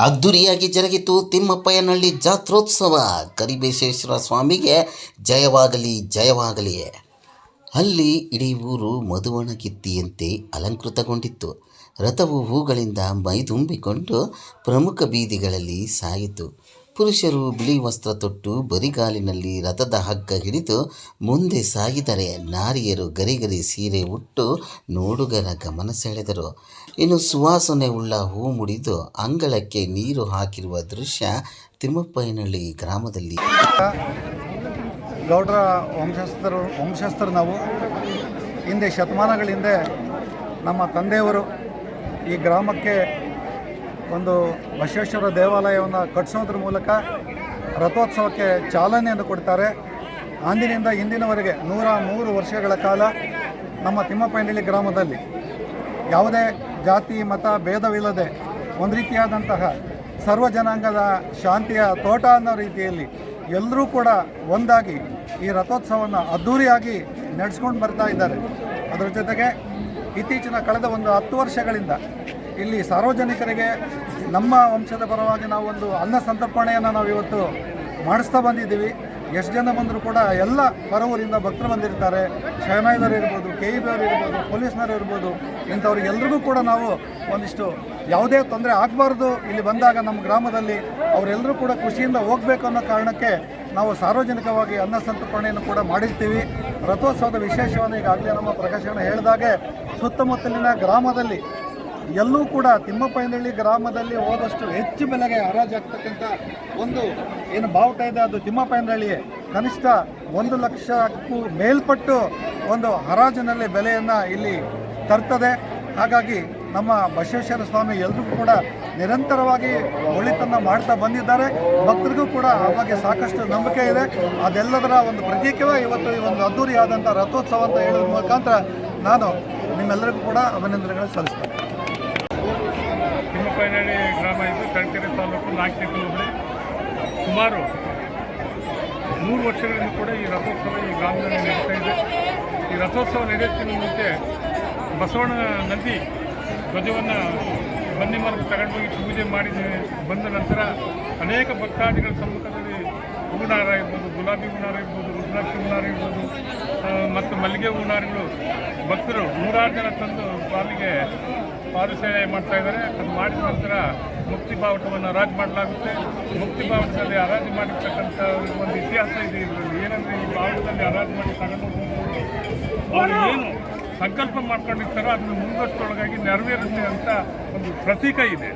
ಅದ್ದೂರಿಯಾಗಿ ಜರುಗಿತು ತಿಮ್ಮಪ್ಪಯ್ಯನಹಳ್ಳಿ ಜಾತ್ರೋತ್ಸವ. ಕರಿಬಸವೇಶ್ವರ ಸ್ವಾಮಿಗೆ ಜಯವಾಗಲಿ ಜಯವಾಗಲಿ. ಅಲ್ಲಿ ಇಡೀ ಊರು ಮಧುವಣಗಿತ್ತಿಯಂತೆ ಅಲಂಕೃತಗೊಂಡಿತ್ತು. ರಥವು ಹೂಗಳಿಂದ ಮೈದುಂಬಿಕೊಂಡು ಪ್ರಮುಖ ಬೀದಿಗಳಲ್ಲಿ ಸಾಗಿತು. ಪುರುಷರು ಬಿಳಿ ವಸ್ತ್ರ ತೊಟ್ಟು ಬರಿಗಾಲಿನಲ್ಲಿ ರಥದ ಹಗ್ಗ ಹಿಡಿದು ಮುಂದೆ ಸಾಗಿದರೆ, ನಾರಿಯರು ಗರಿಗರಿ ಸೀರೆ ಉಟ್ಟು ನೋಡುಗರ ಗಮನ ಸೆಳೆದರು. ಇನ್ನು ಸುವಾಸನೆ ಉಳ್ಳ ಹೂ ಮುಡಿದು ಅಂಗಳಕ್ಕೆ ನೀರು ಹಾಕಿರುವ ದೃಶ್ಯ ತಿಮ್ಮಪ್ಪಯ್ಯನಹಳ್ಳಿ ಗ್ರಾಮದಲ್ಲಿ. ಗೌಡ್ರ ವಂಶಸ್ಥರು ನಾವು. ಹಿಂದೆ ಶತಮಾನಗಳ ಹಿಂದೆ ನಮ್ಮ ತಂದೆಯವರು ಈ ಗ್ರಾಮಕ್ಕೆ ಒಂದು ಬಸವೇಶ್ವರ ದೇವಾಲಯವನ್ನು ಕಟ್ಟಿಸೋದ್ರ ಮೂಲಕ ರಥೋತ್ಸವಕ್ಕೆ ಚಾಲನೆಯನ್ನು ಕೊಡ್ತಾರೆ. ಅಂದಿನಿಂದ ಇಂದಿನವರೆಗೆ 103 ವರ್ಷಗಳ ಕಾಲ ನಮ್ಮ ತಿಮ್ಮಪ್ಪಯ್ಯನಹಳ್ಳಿ ಗ್ರಾಮದಲ್ಲಿ ಯಾವುದೇ ಜಾತಿ ಮತ ಭೇದವಿಲ್ಲದೆ ಒಂದು ರೀತಿಯಾದಂತಹ ಸರ್ವ ಜನಾಂಗದ ಶಾಂತಿಯ ತೋಟ ಅನ್ನೋ ರೀತಿಯಲ್ಲಿ ಎಲ್ಲರೂ ಕೂಡ ಒಂದಾಗಿ ಈ ರಥೋತ್ಸವವನ್ನು ಅದ್ಧೂರಿಯಾಗಿ ನಡೆಸ್ಕೊಂಡು ಬರ್ತಾ ಇದ್ದಾರೆ. ಅದರ ಜೊತೆಗೆ ಇತ್ತೀಚಿನ ಕಳೆದ ಒಂದು 10 ವರ್ಷಗಳಿಂದ ಇಲ್ಲಿ ಸಾರ್ವಜನಿಕರಿಗೆ ನಮ್ಮ ವಂಶದ ಪರವಾಗಿ ನಾವು ಒಂದು ಅನ್ನ ಸಂತರ್ಪಣೆಯನ್ನು ನಾವು ಇವತ್ತು ಮಾಡಿಸ್ತಾ ಬಂದಿದ್ದೀವಿ. ಎಷ್ಟು ಜನ ಬಂದರೂ ಕೂಡ ಎಲ್ಲ ಹೊರವೂರಿಂದ ಭಕ್ತರು ಬಂದಿರ್ತಾರೆ. ಶರಣಾಯ್ದರು ಇರ್ಬೋದು, KEB ಅವರು ಇರ್ಬೋದು, ಪೊಲೀಸ್ನವರು ಇರ್ಬೋದು, ಇಂಥವ್ರಿಗೆಲ್ರಿಗೂ ಕೂಡ ನಾವು ಒಂದಿಷ್ಟು ಯಾವುದೇ ತೊಂದರೆ ಆಗಬಾರ್ದು ಇಲ್ಲಿ ಬಂದಾಗ ನಮ್ಮ ಗ್ರಾಮದಲ್ಲಿ ಅವರೆಲ್ಲರೂ ಕೂಡ ಖುಷಿಯಿಂದ ಹೋಗಬೇಕು ಅನ್ನೋ ಕಾರಣಕ್ಕೆ ನಾವು ಸಾರ್ವಜನಿಕವಾಗಿ ಅನ್ನ ಸಂತರ್ಪಣೆಯನ್ನು ಕೂಡ ಮಾಡಿರ್ತೀವಿ. ರಥೋತ್ಸವದ ವಿಶೇಷವನ್ನು ಈಗಾಗಲೇ ನಮ್ಮ ಪ್ರಕಾಶನ ಹೇಳಿದಾಗೆ ಸುತ್ತಮುತ್ತಲಿನ ಗ್ರಾಮದಲ್ಲಿ ಎಲ್ಲೂ ಕೂಡ ತಿಮ್ಮಪ್ಪಯ್ಯನಹಳ್ಳಿ ಗ್ರಾಮದಲ್ಲಿ ಹೋದಷ್ಟು ಹೆಚ್ಚು ಬೆಲೆಗೆ ಹರಾಜಾಗ್ತಕ್ಕಂಥ ಒಂದು ಏನು ಬಾವುಟ ಇದೆ ಅದು ತಿಮ್ಮಪ್ಪಯ್ಯನಹಳ್ಳಿಯೇ. ಕನಿಷ್ಠ 1 ಲಕ್ಷಕ್ಕೂ ಮೇಲ್ಪಟ್ಟು ಒಂದು ಹರಾಜಿನಲ್ಲಿ ಬೆಲೆಯನ್ನು ಇಲ್ಲಿ ತರ್ತದೆ. ಹಾಗಾಗಿ ನಮ್ಮ ಬಸವೇಶ್ವರ ಸ್ವಾಮಿ ಎಲ್ರಿಗೂ ಕೂಡ ನಿರಂತರವಾಗಿ ಒಳಿತನ್ನು ಮಾಡ್ತಾ ಬಂದಿದ್ದಾರೆ. ಭಕ್ತರಿಗೂ ಕೂಡ ಆ ಬಗ್ಗೆ ಸಾಕಷ್ಟು ನಂಬಿಕೆ ಇದೆ. ಅದೆಲ್ಲದರ ಒಂದು ಪ್ರತೀಕವೇ ಇವತ್ತು ಈ ಒಂದು ಅದ್ದೂರಿಯಾದಂಥ ರಥೋತ್ಸವ ಅಂತ ಹೇಳೋದ್ರ ಮುಖಾಂತರ ನಾನು ನಿಮ್ಮೆಲ್ಲರಿಗೂ ಕೂಡ ಅಭಿನಂದನೆಗಳನ್ನು ಸಲ್ಲಿಸ್ತೇನೆ. ತಿಮ್ಮಪ್ಪಯ್ಯನಹಳ್ಳಿ ಗ್ರಾಮ ಇದು ತರೀಕೆರೆ ತಾಲೂಕು ನಾಗತಿಕಲ್ ಹೋಬಳಿ. ಸುಮಾರು 100 ವರ್ಷಗಳಿಂದ ಕೂಡ ಈ ರಥೋತ್ಸವ ಈ ಗ್ರಾಮದಲ್ಲಿ ನಡೀತಾ ಇದೆ. ಈ ರಥೋತ್ಸವ ನಡೆಯುತ್ತಿನ ಮುಂಚೆ ಬಸವಣ್ಣ ನಂದಿ ಧ್ವಜವನ್ನು ಬನ್ನಿ ಮರದ ತಗೊಂಡೋಗಿ ಪೂಜೆ ಮಾಡಿ ಬಂದ ನಂತರ ಅನೇಕ ಭಕ್ತಾದಿಗಳ ಸಮ್ಮುಖದಲ್ಲಿ ಹೂನಾರ ಇರ್ಬೋದು, ಗುಲಾಬಿ ಹೂನಾರ ಇರ್ಬೋದು, ರುದ್ರಾಕ್ಷಿ ಹೂನಾರ ಇರ್ಬೋದು ಮತ್ತು ಮಲ್ಲಿಗೆ ಹೂನಾರಗಳು ಭಕ್ತರು 106 ಜನ ತಂದು ಸ್ವಾಮಿಗೆ ಪಾದಸೇವೆ ಮಾಡ್ತಾ ಇದ್ದಾರೆ. ಅದು ಮಾಡಿದ ನಂತರ ಮುಕ್ತಿ ಬಾವುಟವನ್ನು ಹರಾಜು ಮಾಡಲಾಗುತ್ತೆ. ಮುಕ್ತಿ ಬಾವುಟದಲ್ಲಿ ಹರಾಜು ಮಾಡಿರ್ತಕ್ಕಂಥ ಒಂದು ಇತಿಹಾಸ ಇದೆ. ಇದರಲ್ಲಿ ಏನಂದರೆ, ಈ ಬಾವುಟದಲ್ಲಿ ಹರಾಜು ಮಾಡಿ ತಗೊಂಡು ಅವರು ಏನು ಸಂಕಲ್ಪ ಮಾಡ್ಕೊಂಡಿರ್ತಾರೋ ಅದನ್ನು ಮುಂದಷ್ಟೊಳಗಾಗಿ ನೆರವೇರುತ್ತೆ ಅಂತ ಒಂದು ಪ್ರತೀಕ ಇದೆ.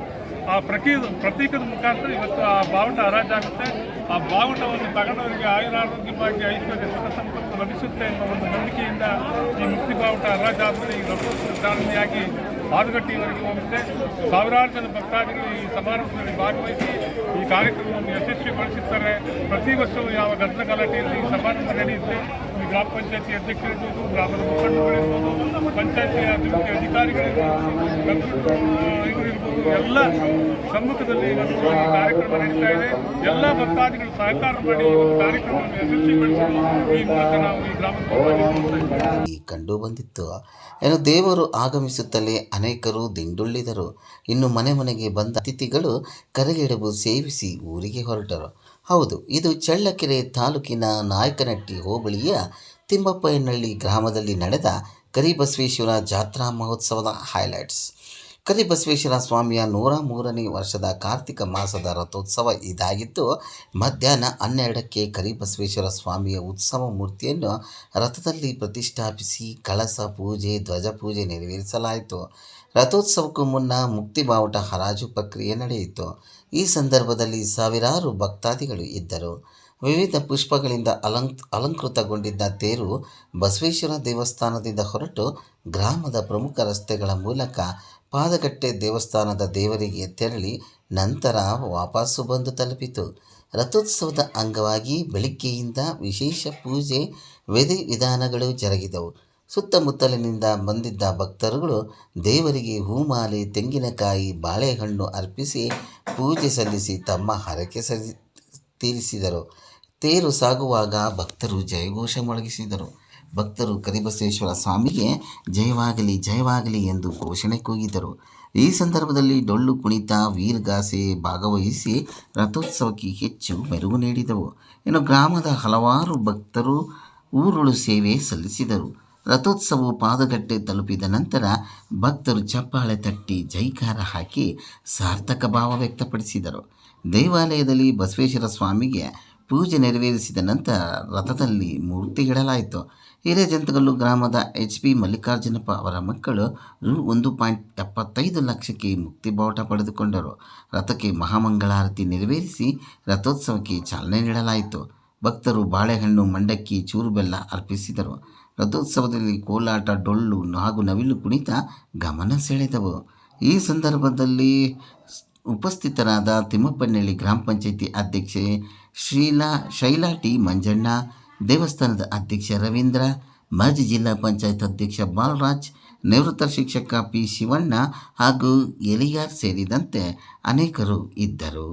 ಆ ಪ್ರತೀಕದ ಮುಖಾಂತರ ಇವತ್ತು ಆ ಬಾವುಟ ಹರಾಜಾಗುತ್ತೆ. ಆ ಬಾವುಟವನ್ನು ತಗೊಂಡವರಿಗೆ ಆಯುರಾರೋಗ್ಯ ಭಾಗ್ಯ ಐಶ್ವರ್ಯ ಸುಖ ಸಂಪತ್ತು ಲಭಿಸುತ್ತೆ ಎಂಬ ಒಂದು ನಂಬಿಕೆಯಿಂದ ಈ ಮುಕ್ತಿ ಬಾವುಟ ಹರಾಜಾದರೆ ಈ ರಥೋತ್ಸವ ಚಾಲನೆಯಾಗಿ ಮಾರುಗಟ್ಟಿಯವರೆಗೆ ಹೋಗುತ್ತೆ. ಸಾವಿರಾರು ಜನ ಭಕ್ತಾದಿಗಳು ಈ ಸಮಾರಂಭದಲ್ಲಿ ಭಾಗವಹಿಸಿ ಈ ಕಾರ್ಯಕ್ರಮವನ್ನು ಯಶಸ್ವಿಗೊಳಿಸುತ್ತಾರೆ. ಪ್ರತಿ ವರ್ಷವೂ ಯಾವ ಗದ್ದಲ ಗಲಾಟೆಯಲ್ಲಿ ಈ ಸಮಾರಂಭ ನಡೆಯುತ್ತೆ. ಈ ಗ್ರಾಮ ಪಂಚಾಯತಿ ಅಧ್ಯಕ್ಷರಿರ್ಬೋದು, ಗ್ರಾಮದ ಮುಖಂಡರುಗಳಿರ್ಬೋದು, ಪಂಚಾಯತಿ ಅಭಿವೃದ್ಧಿ ಅಧಿಕಾರಿಗಳಿರ್ಬೋದು, ಇವರಿರ್ಬೋದು, ಎಲ್ಲ ಸಮ್ಮುಖದಲ್ಲಿ ಇವತ್ತು ಈ ಕಾರ್ಯಕ್ರಮ ನಡೀತಾ ಇದೆ. ಎಲ್ಲ ಭಕ್ತಾದಿಗಳು ಸಹಕಾರ ಮಾಡಿ ಈ ಕಾರ್ಯಕ್ರಮವನ್ನು ಯಶಸ್ವಿಗೊಳಿಸಲು ಈ ಮೂಲಕ ನಾವು ಈ ಗ್ರಾಮದ ಕಂಡು ಬಂದಿತ್ತು. ಏನು ದೇವರು ಆಗಮಿಸುತ್ತಲೇ ಅನೇಕರು ದಿಂಡುಳ್ಳಿದರು. ಇನ್ನು ಮನೆ ಮನೆಗೆ ಬಂದ ಅತಿಥಿಗಳು ಕರಗೆಡಬು ಸೇವಿಸಿ ಊರಿಗೆ ಹೊರಟರು. ಹೌದು, ಇದು ಚಳ್ಳಕೆರೆ ತಾಲೂಕಿನ ನಾಯಕನಹಟ್ಟಿ ಹೋಬಳಿಯ ತಿಮ್ಮಪ್ಪಯ್ಯನಹಳ್ಳಿ ಗ್ರಾಮದಲ್ಲಿ ನಡೆದ ಕರಿಬಸವೇಶ್ವರ ಜಾತ್ರಾ ಮಹೋತ್ಸವದ ಹೈಲೈಟ್ಸ್. ಕರಿಬಸವೇಶ್ವರ ಸ್ವಾಮಿಯ 103ನೇ ವರ್ಷದ ಕಾರ್ತಿಕ ಮಾಸದ ರಥೋತ್ಸವ ಇದಾಗಿದ್ದು, ಮಧ್ಯಾಹ್ನ 12ಕ್ಕೆ ಕರಿಬಸವೇಶ್ವರ ಸ್ವಾಮಿಯ ಉತ್ಸವ ಮೂರ್ತಿಯನ್ನು ರಥದಲ್ಲಿ ಪ್ರತಿಷ್ಠಾಪಿಸಿ ಕಳಸ ಪೂಜೆ, ಧ್ವಜ ಪೂಜೆ ನೆರವೇರಿಸಲಾಯಿತು. ರಥೋತ್ಸವಕ್ಕೂ ಮುನ್ನ ಮುಕ್ತಿ ಬಾವುಟ ಹರಾಜು ಪ್ರಕ್ರಿಯೆ ನಡೆಯಿತು. ಈ ಸಂದರ್ಭದಲ್ಲಿ ಸಾವಿರಾರು ಭಕ್ತಾದಿಗಳು ಇದ್ದರು. ವಿವಿಧ ಪುಷ್ಪಗಳಿಂದ ಅಲಂಕೃತಗೊಂಡಿದ್ದ ತೇರು ಬಸವೇಶ್ವರ ದೇವಸ್ಥಾನದಿಂದ ಹೊರಟು ಗ್ರಾಮದ ಪ್ರಮುಖ ರಸ್ತೆಗಳ ಮೂಲಕ ಪಾದಗಟ್ಟೆ ದೇವಸ್ಥಾನದ ದೇವರಿಗೆ ತೆರಳಿ ನಂತರ ವಾಪಸ್ಸು ಬಂದು ತಲುಪಿತು. ರಥೋತ್ಸವದ ಅಂಗವಾಗಿ ಬೆಳಿಗ್ಗೆಯಿಂದ ವಿಶೇಷ ಪೂಜೆ ವಿಧಿವಿಧಾನಗಳು ಜರುಗಿದವು. ಸುತ್ತಮುತ್ತಲಿನಿಂದ ಬಂದಿದ್ದ ಭಕ್ತರುಗಳು ದೇವರಿಗೆ ಹೂಮಾಲೆ, ತೆಂಗಿನಕಾಯಿ, ಬಾಳೆಹಣ್ಣು ಅರ್ಪಿಸಿ ಪೂಜೆ ಸಲ್ಲಿಸಿ ತಮ್ಮ ಹರಕೆ ತೀರಿಸಿದರು. ತೇರು ಸಾಗುವಾಗ ಭಕ್ತರು ಜಯಘೋಷ ಮೊಳಗಿಸಿದರು. ಭಕ್ತರು ಕರಿಬಸವೇಶ್ವರ ಸ್ವಾಮಿಗೆ ಜಯವಾಗಲಿ ಜಯವಾಗಲಿ ಎಂದು ಘೋಷಣೆ ಕೂಗಿದರು. ಈ ಸಂದರ್ಭದಲ್ಲಿ ಡೊಳ್ಳು ಕುಣಿತ ವೀರಗಾಸೆ ಭಾಗವಹಿಸಿ ರಥೋತ್ಸವಕ್ಕೆ ಹೆಚ್ಚು ಮೆರುಗು ನೀಡಿದವು. ಇನ್ನು ಗ್ರಾಮದ ಹಲವಾರು ಭಕ್ತರು ಊರುಳು ಸೇವೆ ಸಲ್ಲಿಸಿದರು. ರಥೋತ್ಸವವು ಪಾದಗಟ್ಟೆ ತಲುಪಿದ ನಂತರ ಭಕ್ತರು ಚಪ್ಪಾಳೆ ತಟ್ಟಿ ಜೈಕಾರ ಹಾಕಿ ಸಾರ್ಥಕ ಭಾವ ವ್ಯಕ್ತಪಡಿಸಿದರು. ದೇವಾಲಯದಲ್ಲಿ ಬಸವೇಶ್ವರ ಸ್ವಾಮಿಗೆ ಪೂಜೆ ನೆರವೇರಿಸಿದ ನಂತರ ರಥದಲ್ಲಿ ಮೂರ್ತಿ ಇಡಲಾಯಿತು. ಹಿರೇಜಂತಗಲ್ಲು ಗ್ರಾಮದ HP ಮಲ್ಲಿಕಾರ್ಜುನಪ್ಪ ಅವರ ಮಕ್ಕಳು ರು 1.75 ಲಕ್ಷಕ್ಕೆ ಮುಕ್ತಿ ಬಾವುಟ ಪಡೆದುಕೊಂಡರು. ರಥಕ್ಕೆ ಮಹಾಮಂಗಳಾರತಿ ನೆರವೇರಿಸಿ ರಥೋತ್ಸವಕ್ಕೆ ಚಾಲನೆ ನೀಡಲಾಯಿತು. ಭಕ್ತರು ಬಾಳೆಹಣ್ಣು, ಮಂಡಕ್ಕಿ, ಚೂರು ಬೆಲ್ಲ ಅರ್ಪಿಸಿದರು. ರಥೋತ್ಸವದಲ್ಲಿ ಕೋಲಾಟ, ಡೊಳ್ಳು ಹಾಗೂ ನವಿಲು ಕುಣಿತ ಗಮನ ಸೆಳೆದವು. ಈ ಸಂದರ್ಭದಲ್ಲಿ ಉಪಸ್ಥಿತರಾದ ತಿಮ್ಮಪ್ಪನಹಳ್ಳಿ ಗ್ರಾಮ ಪಂಚಾಯಿತಿ ಅಧ್ಯಕ್ಷೆ ಶೈಲಾ ಟಿ ಮಂಜಣ್ಣ, ದೇವಸ್ಥಾನದ ಅಧ್ಯಕ್ಷ ರವೀಂದ್ರ, ಮಾಜಿ ಜಿಲ್ಲಾ ಪಂಚಾಯತ್ ಅಧ್ಯಕ್ಷ ಬಾಲರಾಜ್, ನಿವೃತ್ತ ಶಿಕ್ಷಕ P ಶಿವಣ್ಣ ಹಾಗೂ ಎಲಿಯಾರ್ ಸೇರಿದಂತೆ ಅನೇಕರು ಇದ್ದರು.